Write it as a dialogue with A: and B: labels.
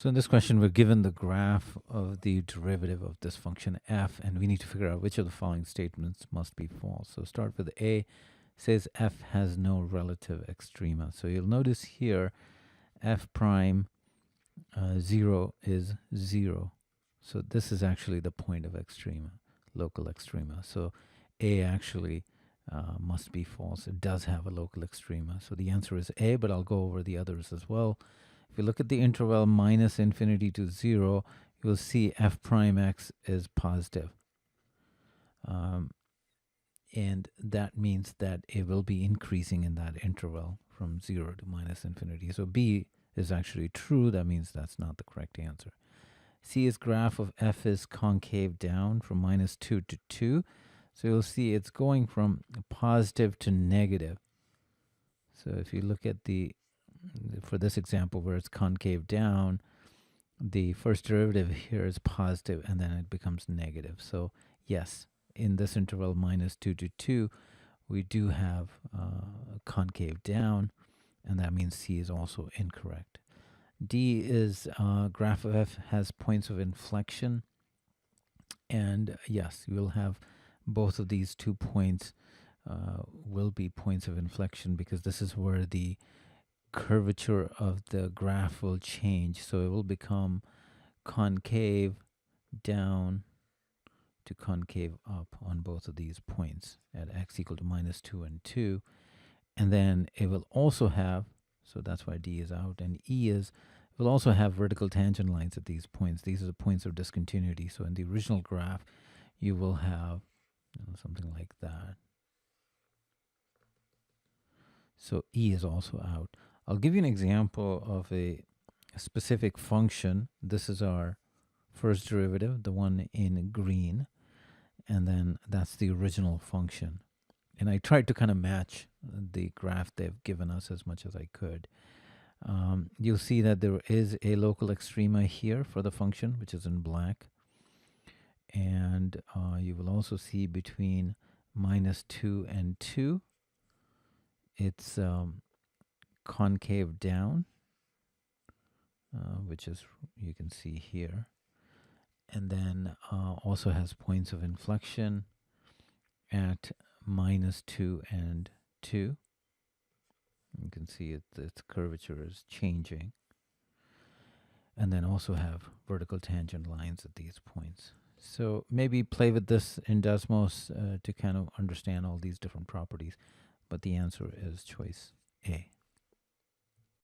A: So in this question, we're given the graph of the derivative of this function f, and we need to figure out which of the following statements must be false. So start with A, says f has no relative extrema. So you'll notice here f prime 0 is 0. So this is actually the point of extrema, local extrema. So A actually must be false. It does have a local extrema. So the answer is A, but I'll go over the others as well. If you look at the interval minus infinity to 0, you'll see f prime x is positive. And that means that it will be increasing in that interval from 0 to minus infinity. So B is actually true. That means that's not the correct answer. C's graph of f is concave down from minus 2 to 2. So you'll see it's going from positive to negative. So if you look at for this example where it's concave down, the first derivative here is positive and then it becomes negative. So yes, in this interval minus 2 to 2, we do have concave down, and that means C is also incorrect. D is graph of f has points of inflection, and yes, you will have both of these 2 points will be points of inflection, because this is where the curvature of the graph will change. So it will become concave down to concave up on both of these points at x equal to minus 2 and 2. And then it will also have, so that's why D is out, and E is, will also have vertical tangent lines at these points. These are the points of discontinuity. So in the original graph, you will have something like that. So E is also out. I'll give you an example of a specific function. This is our first derivative, the one in green, and then that's the original function. And I tried to kind of match the graph they've given us as much as I could. You'll see that there is a local extrema here for the function, which is in black. And you will also see between minus 2 and 2, it's concave down, which is, you can see here. And then also has points of inflection at minus 2 and 2. You can see its curvature is changing. And then also have vertical tangent lines at these points. So maybe play with this in Desmos to kind of understand all these different properties. But the answer is choice A.